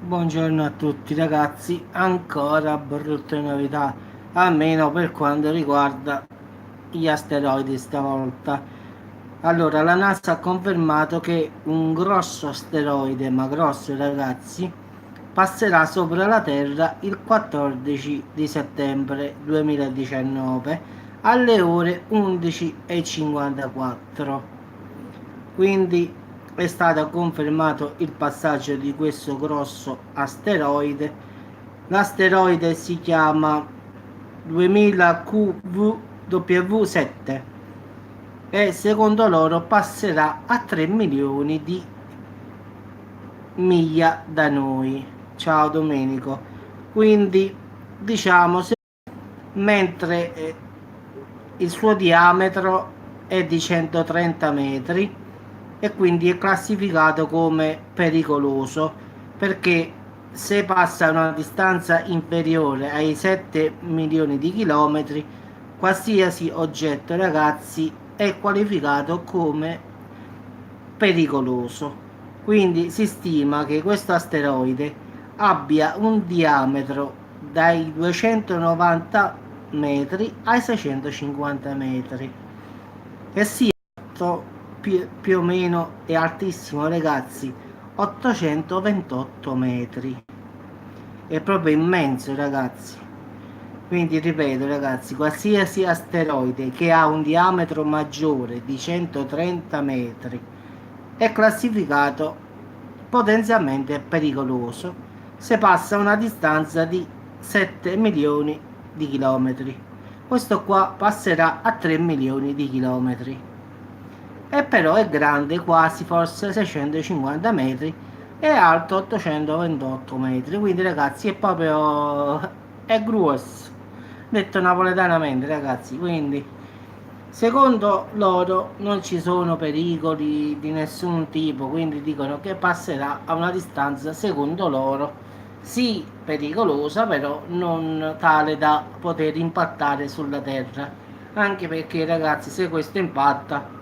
Buongiorno a tutti ragazzi, ancora brutte novità, almeno per quanto riguarda gli asteroidi stavolta. Allora, la NASA ha confermato che un grosso asteroide, ma grosso ragazzi, passerà sopra la Terra il 14 di settembre 2019 alle ore 11:54. Quindi è stato confermato il passaggio di questo grosso asteroide. L'asteroide si chiama 2000QW7 e secondo loro passerà a 3 milioni di miglia da noi. Ciao Domenico. Quindi diciamo mentre il suo diametro è di 130 metri e quindi è classificato come pericoloso perché se passa a una distanza inferiore ai 7 milioni di chilometri, qualsiasi oggetto, ragazzi, è qualificato come pericoloso. Quindi si stima che questo asteroide abbia un diametro dai 290 metri ai 650 metri e sia alto più o meno è altissimo ragazzi, 828 metri. È proprio immenso ragazzi. Quindi ripeto ragazzi, qualsiasi asteroide che ha un diametro maggiore di 130 metri è classificato potenzialmente pericoloso se passa una distanza di 7 milioni di chilometri. Questo qua passerà a 3 milioni di chilometri. E però è grande quasi forse 650 metri e alto 828 metri. Quindi ragazzi è proprio è grosso, detto napoletanamente ragazzi. Quindi secondo loro non ci sono pericoli di nessun tipo, quindi dicono che passerà a una distanza secondo loro sì pericolosa, però non tale da poter impattare sulla Terra. Anche perché ragazzi, se questo impatta,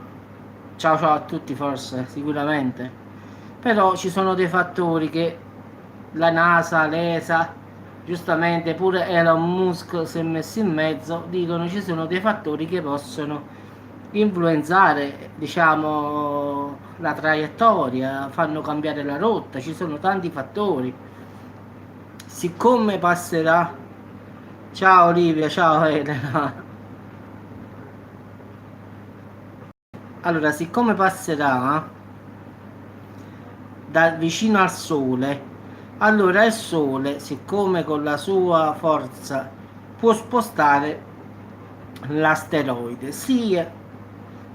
ciao ciao a tutti forse, sicuramente. Però ci sono dei fattori che la NASA, l'ESA, giustamente pure Elon Musk si è messo in mezzo, dicono ci sono dei fattori che possono influenzare, diciamo, la traiettoria, fanno cambiare la rotta, ci sono tanti fattori. Siccome passerà, ciao Olivia, ciao Elena. Allora, siccome passerà da vicino al Sole, allora il Sole, siccome con la sua forza può spostare l'asteroide sia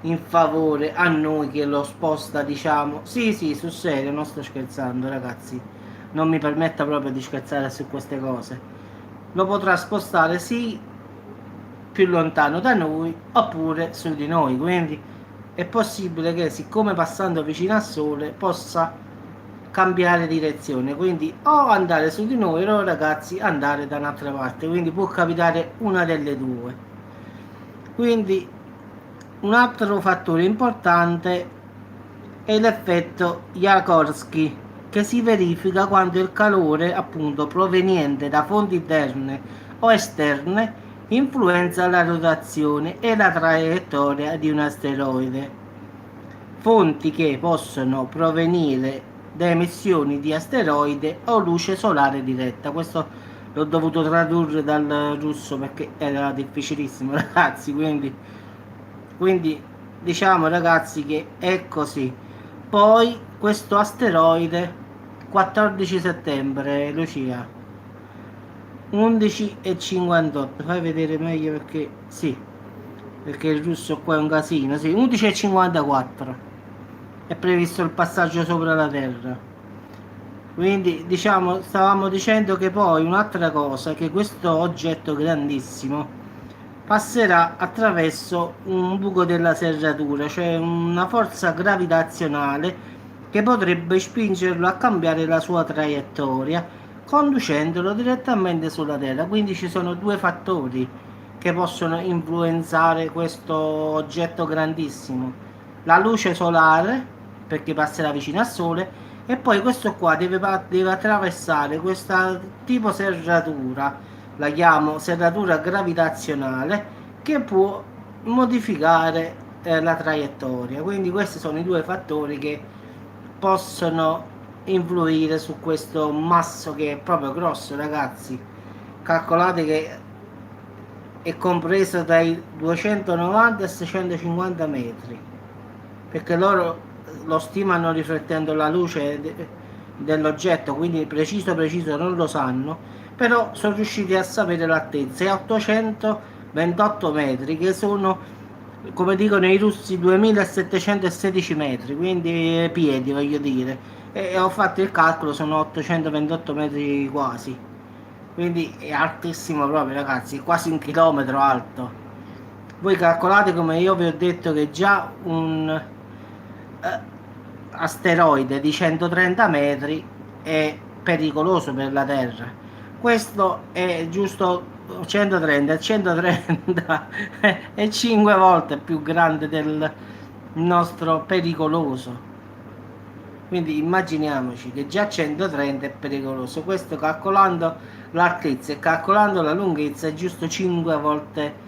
in favore a noi che lo sposta, diciamo, sì, sì, sul serio, non sto scherzando, ragazzi, non mi permetta proprio di scherzare su queste cose. Lo potrà spostare sì più lontano da noi oppure su di noi, quindi è possibile che siccome passando vicino al Sole possa cambiare direzione, quindi o andare su di noi o ragazzi andare da un'altra parte, quindi può capitare una delle due. Quindi un altro fattore importante è l'effetto Jaworski che si verifica quando il calore appunto proveniente da fonti interne o esterne influenza la rotazione e la traiettoria di un asteroide. Fonti che possono provenire da emissioni di asteroide o luce solare diretta. Questo l'ho dovuto tradurre dal russo perché era difficilissimo, ragazzi. Quindi diciamo, ragazzi, che è così. Poi questo asteroide 14 settembre, Lucia 11:58. Fai vedere meglio perché sì, perché il russo qua è un casino. Sì, 11:54 è previsto il passaggio sopra la Terra. Quindi diciamo, stavamo dicendo che poi un'altra cosa, che questo oggetto grandissimo passerà attraverso un buco della serratura, cioè una forza gravitazionale che potrebbe spingerlo a cambiare la sua traiettoria, conducendolo direttamente sulla Terra. Quindi ci sono due fattori che possono influenzare questo oggetto grandissimo: la luce solare, perché passerà vicino al Sole, e poi questo qua deve attraversare questa tipo serratura, la chiamo serratura gravitazionale, che può modificare la traiettoria. Quindi questi sono i due fattori che possono influire su questo masso, che è proprio grosso, ragazzi. Calcolate che è compreso dai 290 ai 650 metri, perché loro lo stimano riflettendo la luce dell'oggetto, quindi preciso non lo sanno, però sono riusciti a sapere l'altezza. È 828 metri, che sono, come dicono i russi, 2716 metri, quindi piedi, voglio dire. E ho fatto il calcolo, sono 828 metri quasi, quindi è altissimo proprio, ragazzi, quasi un chilometro alto. Voi calcolate, come io vi ho detto, che già un asteroide di 130 metri è pericoloso per la Terra. Questo è giusto 130, il 130 è 5 volte più grande del nostro pericoloso. Quindi immaginiamoci che già 130 è pericoloso. Questo, calcolando l'altezza e calcolando la lunghezza, è giusto 5 volte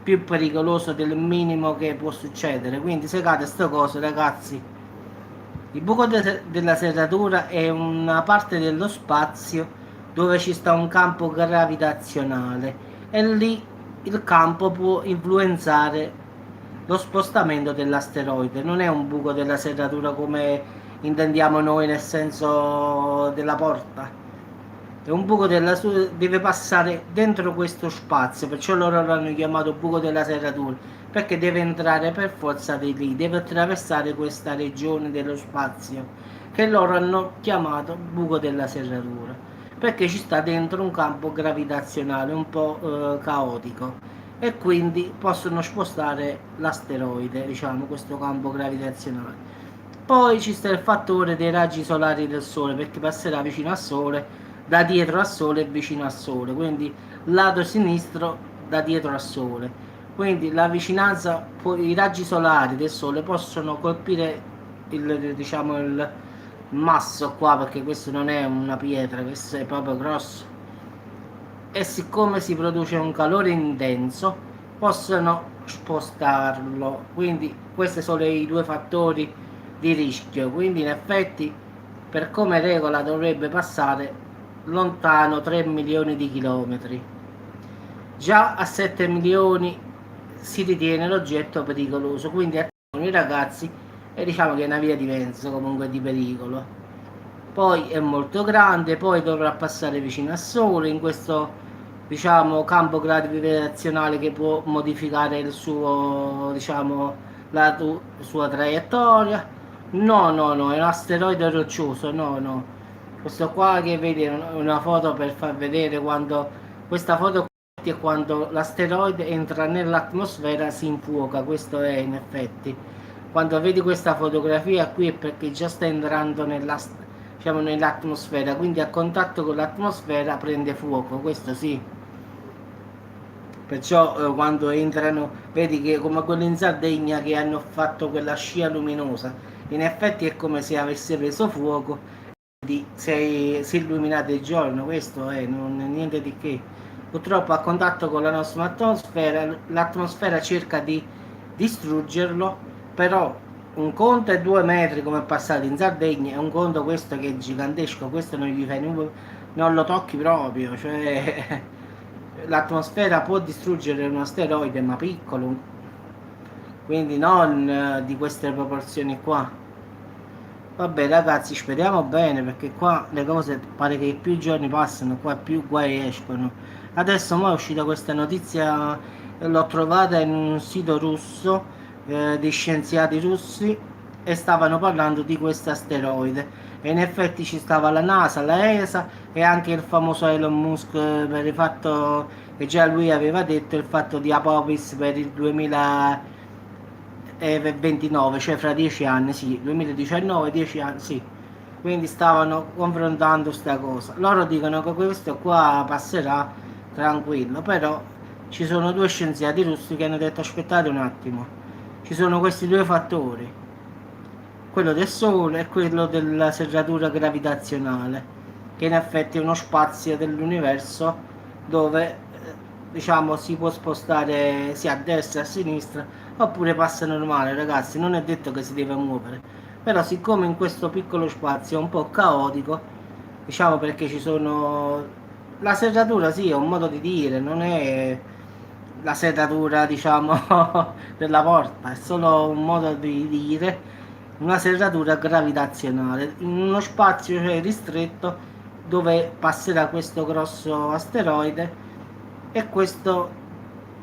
più pericoloso del minimo che può succedere. Quindi se cade sto coso, ragazzi, il buco della serratura è una parte dello spazio dove ci sta un campo gravitazionale, e lì il campo può influenzare lo spostamento dell'asteroide. Non è un buco della serratura come intendiamo noi, nel senso della porta. È un buco deve passare dentro questo spazio, perciò loro l'hanno chiamato buco della serratura, perché deve entrare per forza di lì, deve attraversare questa regione dello spazio, che loro hanno chiamato buco della serratura, perché ci sta dentro un campo gravitazionale un po' caotico, e quindi possono spostare l'asteroide, diciamo, questo campo gravitazionale. Poi ci sta il fattore dei raggi solari del Sole, perché passerà vicino al Sole, da dietro al Sole e vicino al Sole, quindi lato sinistro da dietro al Sole. Quindi la vicinanza, i raggi solari del Sole possono colpire diciamo, il masso qua, perché questo non è una pietra, questo è proprio grosso. E siccome si produce un calore intenso, possono spostarlo. Quindi questi sono i due fattori di rischio. Quindi in effetti, per come regola, dovrebbe passare lontano 3 milioni di chilometri. Già a 7 milioni si ritiene l'oggetto pericoloso, quindi attenzione i ragazzi, e diciamo che è una via di mezzo comunque di pericolo. Poi è molto grande, poi dovrà passare vicino al Sole, in questo, diciamo, campo gravitazionale che può modificare il suo, diciamo, sua traiettoria. No, no, no, è un asteroide roccioso, no, no. Questo qua che vedi è una foto per far vedere quando, questa foto è quando l'asteroide entra nell'atmosfera, si infuoca. Questo è in effetti. Quando vedi questa fotografia qui è perché già sta entrando diciamo, nell'atmosfera, quindi a contatto con l'atmosfera prende fuoco, questo sì. Perciò quando entrano, vedi che come quello in Sardegna che hanno fatto quella scia luminosa, in effetti è come se avesse preso fuoco, si è illuminato il giorno. Questo è, non è niente di che. Purtroppo a contatto con la nostra atmosfera, l'atmosfera cerca di distruggerlo, però un conto è 2 metri come è passato in Sardegna, e un conto questo che è gigantesco, questo non gli fai non lo tocchi proprio, cioè l'atmosfera può distruggere un asteroide ma piccolo, quindi non di queste proporzioni qua. Vabbè ragazzi, speriamo bene, perché qua le cose pare che più i giorni passano qua più guai escono. Adesso mo è uscita questa notizia, l'ho trovata in un sito russo, di scienziati russi, e stavano parlando di questo asteroide, e in effetti ci stava la NASA, la ESA e anche il famoso Elon Musk, per il fatto che già lui aveva detto il fatto di Apophis per il 2029, cioè fra 10 anni, sì, 2019, 10 anni, sì. Quindi stavano confrontando sta cosa. Loro dicono che questo qua passerà tranquillo, però ci sono due scienziati russi che hanno detto aspettate un attimo, ci sono questi due fattori. quello del Sole e quello della serratura gravitazionale, che in effetti è uno spazio dell'universo dove diciamo si può spostare sia a destra che a sinistra, oppure passa normale, ragazzi, non è detto che si deve muovere. Però siccome in questo piccolo spazio è un po' caotico, diciamo, perché ci sono la serratura, sì, è un modo di dire, non è la serratura, diciamo, della porta, è solo un modo di dire, una serratura gravitazionale in uno spazio, cioè, ristretto, dove passerà questo grosso asteroide, e questo,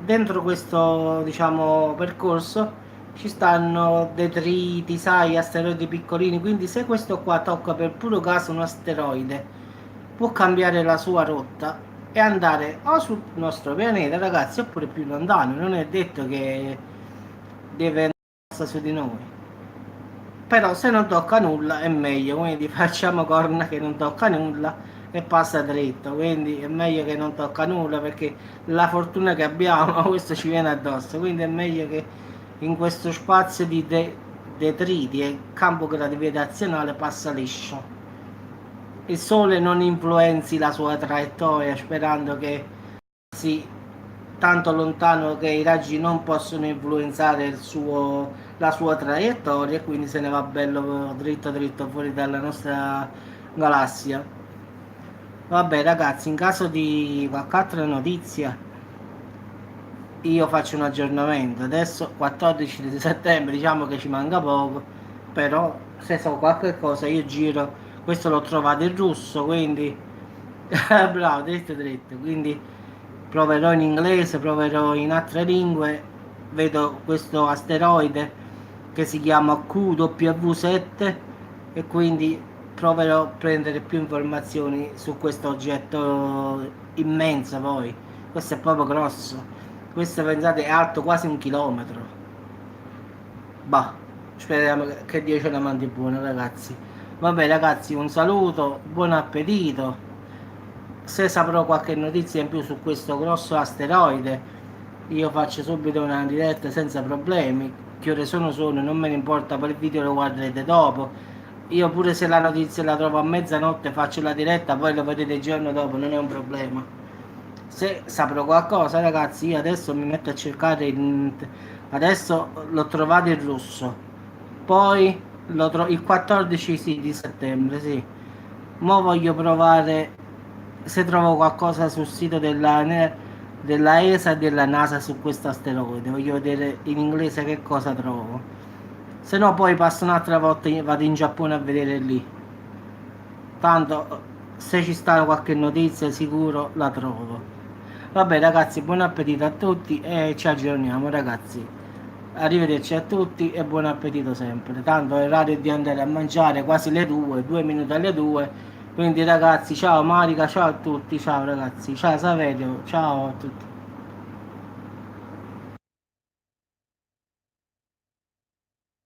dentro questo, diciamo, percorso ci stanno detriti, sai, asteroidi piccolini, quindi se questo qua tocca per puro caso un asteroide, può cambiare la sua rotta e andare o sul nostro pianeta, ragazzi, oppure più lontano. Non è detto che deve andare su di noi. Però se non tocca nulla è meglio, quindi facciamo corna che non tocca nulla e passa dritto, quindi è meglio che non tocca nulla, perché la fortuna che abbiamo questo ci viene addosso, quindi è meglio che in questo spazio di detriti e campo gravitazionale passa liscio. Il Sole non influenzi la sua traiettoria, sperando che sia tanto lontano che i raggi non possono influenzare la sua traiettoria, e quindi se ne va bello dritto dritto fuori dalla nostra galassia. Vabbè, ragazzi, in caso di qualche altra notizia io faccio un aggiornamento. Adesso 14 di settembre, diciamo che ci manca poco, però se so qualche cosa io giro. Questo l'ho trovato in russo, quindi bravo, dritto dritto, quindi proverò in inglese, proverò in altre lingue. Vedo questo asteroide che si chiama QW7 e quindi proverò a prendere più informazioni su questo oggetto immenso. Poi questo è proprio grosso, questo pensate è alto quasi 1 chilometro. Bah, speriamo che Dio ce la mandi buona, ragazzi. Vabbè, ragazzi, un saluto, buon appetito. Se saprò qualche notizia in più su questo grosso asteroide, io faccio subito una diretta senza problemi. Che ore sono, non me ne importa, poi il video lo guarderete dopo. Io pure se la notizia la trovo a mezzanotte faccio la diretta, poi lo vedete il giorno dopo, non è un problema. Se saprò qualcosa, ragazzi, io adesso mi metto a cercare adesso l'ho trovato in russo, poi il 14, sì, di settembre, sì. Mo voglio provare se trovo qualcosa sul sito della ESA e della NASA su questo asteroide. Voglio vedere in inglese che cosa trovo. Se no poi passo un'altra volta, vado in Giappone a vedere lì. Tanto se ci sta qualche notizia sicuro la trovo. Vabbè, ragazzi, buon appetito a tutti e ci aggiorniamo, ragazzi. Arrivederci a tutti e buon appetito sempre. Tanto è orario di andare a mangiare, quasi le 2, 2 minuti alle 2. Quindi ragazzi, ciao Marica, ciao a tutti, ciao ragazzi, ciao Saverio, ciao a tutti.